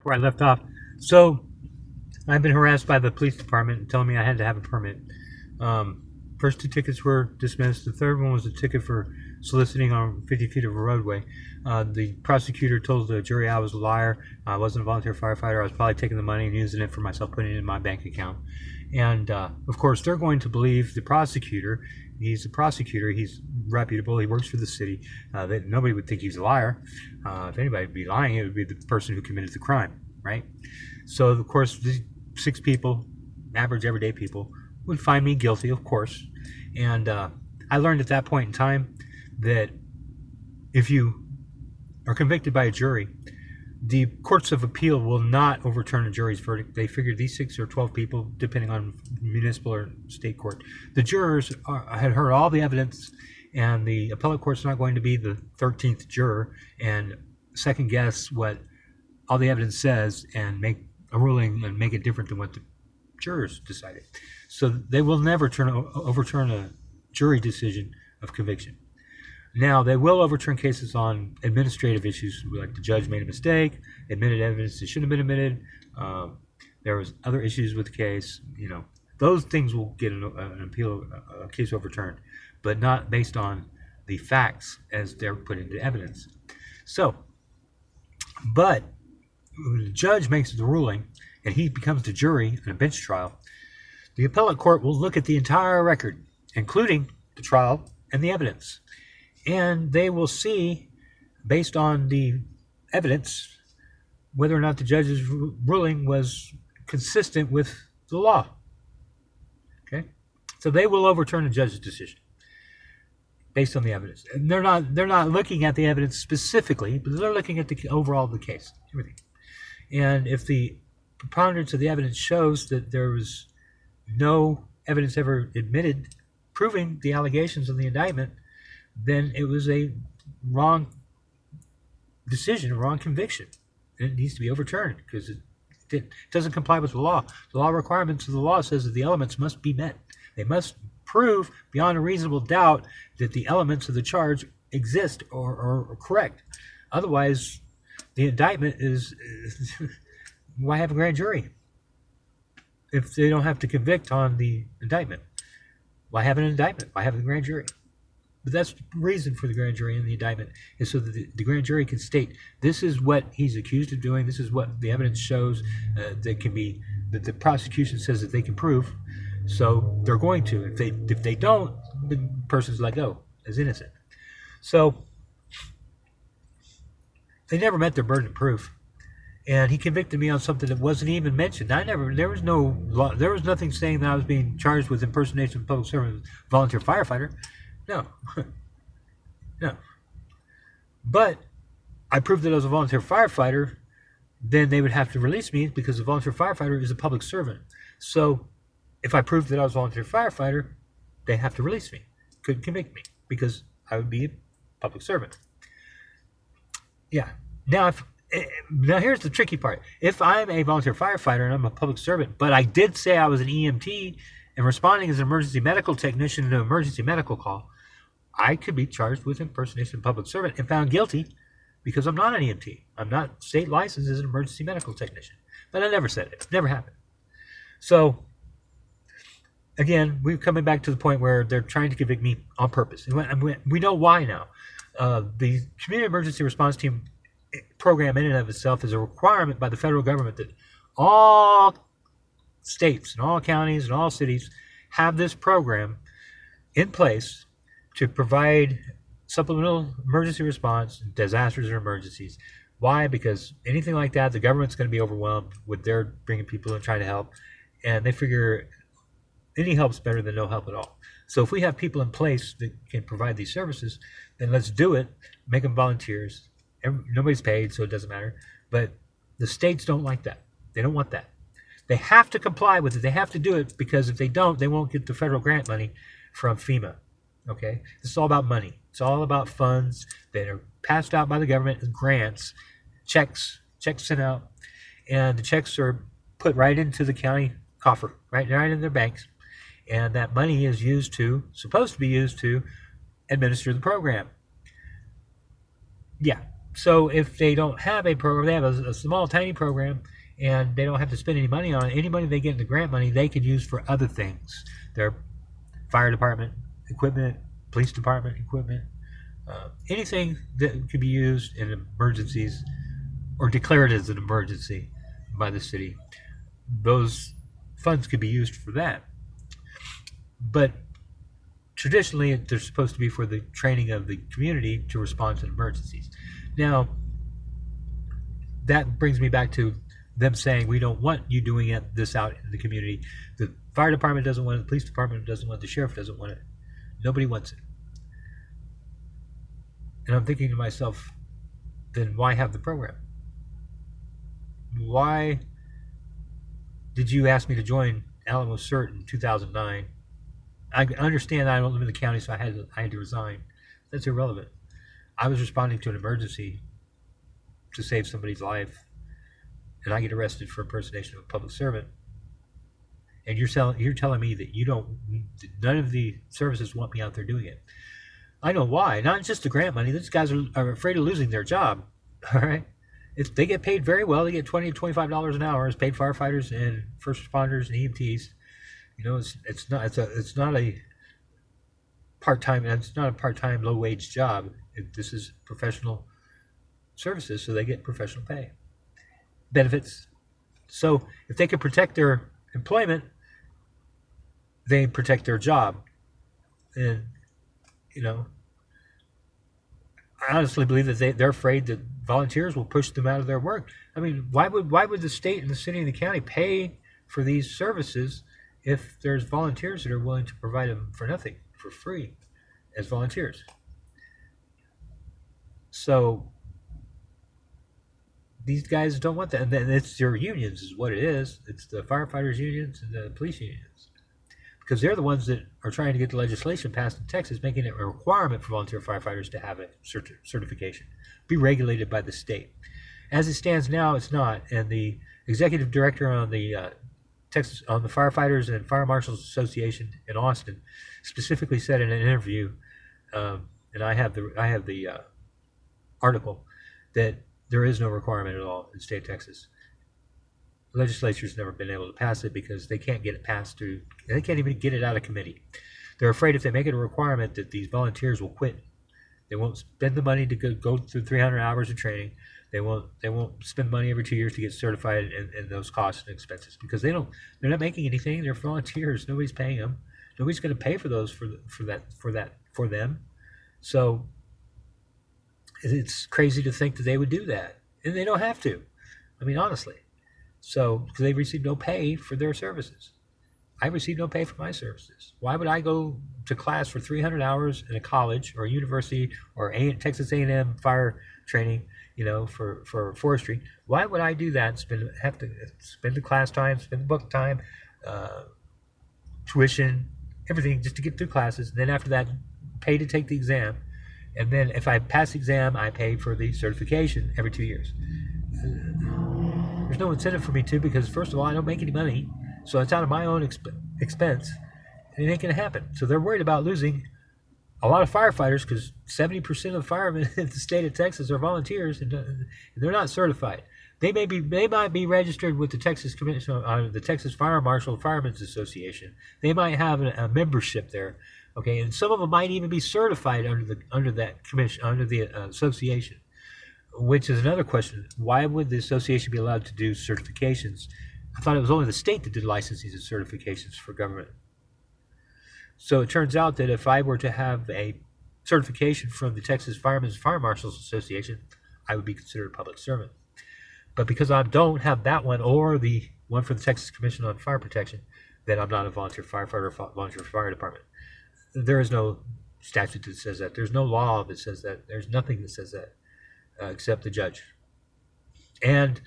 where I left off. So I've been harassed by the police department telling me I had to have a permit. Um, First two tickets were dismissed. The third one was a ticket for soliciting on 50 feet of a roadway. The prosecutor told the jury I was a liar. I wasn't a volunteer firefighter. I was probably taking the money and using it for myself, putting it in my bank account. And of course, they're going to believe the prosecutor. He's a prosecutor. He's reputable. He works for the city. Nobody would think he's a liar. If anybody would be lying, it would be the person who committed the crime, right? So, of course, these 6 people, average everyday people, would find me guilty, of course. And I learned at that point in time that if you are convicted by a jury, the courts of appeal will not overturn a jury's verdict. They figured these 6 or 12 people, depending on municipal or state court. The jurors had heard all the evidence, and the appellate court's not going to be the 13th juror and second guess what all the evidence says and make a ruling and make it different than what the jurors decided. So they will never overturn a jury decision of conviction. Now, they will overturn cases on administrative issues, like the judge made a mistake, admitted evidence that shouldn't have been admitted. There was other issues with the case. Those things will get an appeal, a case overturned, but not based on the facts as they're put into evidence. So, but when the judge makes the ruling and he becomes the jury in a bench trial, the appellate court will look at the entire record, including the trial and the evidence. And they will see, based on the evidence, whether or not the judge's ruling was consistent with the law. Okay? So they will overturn the judge's decision based on the evidence. And they're not looking at the evidence specifically, but they're looking at the overall of the case, everything. And if the preponderance of the evidence shows that there was no evidence ever admitted proving the allegations of the indictment, then it was a wrong decision, a wrong conviction. And it needs to be overturned because it doesn't comply with the law. The law requirements of the law says that the elements must be met. They must prove beyond a reasonable doubt that the elements of the charge exist or are correct. Otherwise, the indictment is why have a grand jury if they don't have to convict on the indictment? Why have an indictment? Why have a grand jury? But that's the reason for the grand jury and the indictment, is so that the grand jury can state this is what he's accused of doing, this is what the evidence shows that the prosecution says that they can prove. So they're going to. If they don't, the person's let go as innocent. So they never met their burden of proof. And he convicted me on something that wasn't even mentioned. There was nothing saying that I was being charged with impersonation of a public servant, volunteer firefighter. No. No. But I proved that I was a volunteer firefighter, then they would have to release me because a volunteer firefighter is a public servant. So if I proved that I was a volunteer firefighter, they have to release me. Couldn't convict me because I would be a public servant. Yeah. Now here's the tricky part. If I'm a volunteer firefighter and I'm a public servant, but I did say I was an EMT and responding as an emergency medical technician to an emergency medical call, I could be charged with impersonation of a public servant and found guilty because I'm not an EMT. I'm not state licensed as an emergency medical technician. But I never said it. It never happened. So, again, we're coming back to the point where they're trying to convict me on purpose. And we know why now. The Community Emergency Response Team program in and of itself is a requirement by the federal government that all states and all counties and all cities have this program in place to provide supplemental emergency response in disasters or emergencies. Why? Because anything like that, the government's going to be overwhelmed with their bringing people in trying to help, and they figure any help's better than no help at all. So if we have people in place that can provide these services, then let's do it, make them volunteers. Nobody's paid, so it doesn't matter. But the states don't like that. They don't want that. They have to comply with it. They have to do it because if they don't, they won't get the federal grant money from FEMA. Okay? This is all about money. It's all about funds that are passed out by the government as grants, checks sent out, and the checks are put right into the county coffer, right in their banks. And that money is supposed to be used to administer the program. Yeah. So if they don't have a program, they have a small, tiny program, and they don't have to spend any money on it. Any money they get in the grant money, they can use for other things. Their fire department equipment, police department equipment, anything that could be used in emergencies or declared as an emergency by the city. Those funds could be used for that. But traditionally, they're supposed to be for the training of the community to respond to emergencies. Now, that brings me back to them saying, we don't want you doing this out in the community. The fire department doesn't want it, the police department doesn't want it, the sheriff doesn't want it. Nobody wants it. And I'm thinking to myself, then why have the program? Why did you ask me to join Alamo CERT in 2009? I understand I don't live in the county, so I had to resign. That's irrelevant. I was responding to an emergency to save somebody's life, and I get arrested for impersonation of a public servant. And you're telling me that none of the services want me out there doing it. I know why. Not just the grant money. These guys are afraid of losing their job. All right, they get paid very well. They get $20 to $25 an hour as paid firefighters and first responders and EMTs. It's not a part-time. It's not a part-time low-wage job. This is professional services, so they get professional pay, benefits. So if they can protect their employment, they protect their job. And I honestly believe that they're afraid that volunteers will push them out of their work. I mean, why would the state and the city and the county pay for these services if there's volunteers that are willing to provide them for nothing, for free, as volunteers? So these guys don't want that. And then it's their unions is what it is. It's the firefighters unions and the police unions. Because they're the ones that are trying to get the legislation passed in Texas, making it a requirement for volunteer firefighters to have a certification, be regulated by the state. As it stands now, it's not. And the executive director on the Firefighters and Fire Marshals Association in Austin specifically said in an interview, and I have the article, that there is no requirement at all in the state of Texas. The legislature's never been able to pass it because they can't get it passed through. They can't even get it out of committee. They're afraid if they make it a requirement that these volunteers will quit. They won't spend the money to go through 300 hours of training. They won't spend money every 2 years to get certified in those costs and expenses because they're not making anything. They're volunteers. Nobody's paying them. Nobody's going to pay for those for them. So it's crazy to think that they would do that, and they don't have to. I mean, honestly. So, because they receive no pay for their services. I receive no pay for my services. Why would I go to class for 300 hours in a college or a university or Texas A&M fire training, for forestry? Why would I do that and have to spend the class time, spend the book time, tuition, everything just to get through classes, and then after that, pay to take the exam. And then if I pass the exam, I pay for the certification every 2 years. There's no incentive for me to, because first of all, I don't make any money, so it's out of my own expense, and it ain't going to happen. So they're worried about losing a lot of firefighters because 70% of firemen in the state of Texas are volunteers, and they're not certified. They might be registered with the Texas Commission, the Texas Fire Marshal Firemen's Association. They might have a membership there, okay, and some of them might even be certified under that commission, under the association. Which is another question. Why would the association be allowed to do certifications? I thought it was only the state that did licensing and certifications for government. So it turns out that if I were to have a certification from the Texas Firemen's Fire Marshals Association, I would be considered a public servant. But because I don't have that one or the one for the Texas Commission on Fire Protection, then I'm not a volunteer firefighter or volunteer fire department. There is no statute that says that. There's no law that says that. There's nothing that says that. Except the judge and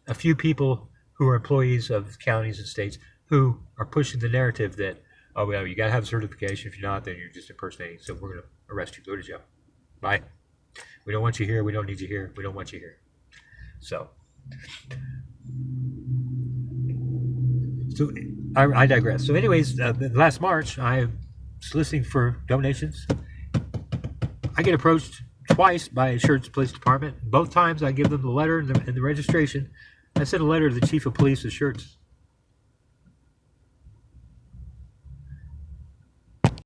a few people who are employees of counties and states who are pushing the narrative that, oh, well, you got to have a certification. If you're not, then you're just impersonating. So we're going to arrest you. Go to jail. Bye. We don't want you here. We don't need you here. We don't want you here. So I digress. So anyways, last March, I was listening for donations. I get approached twice by Schertz Police Department. Both times I give them the letter and the registration. I sent a letter to the chief of police of Schertz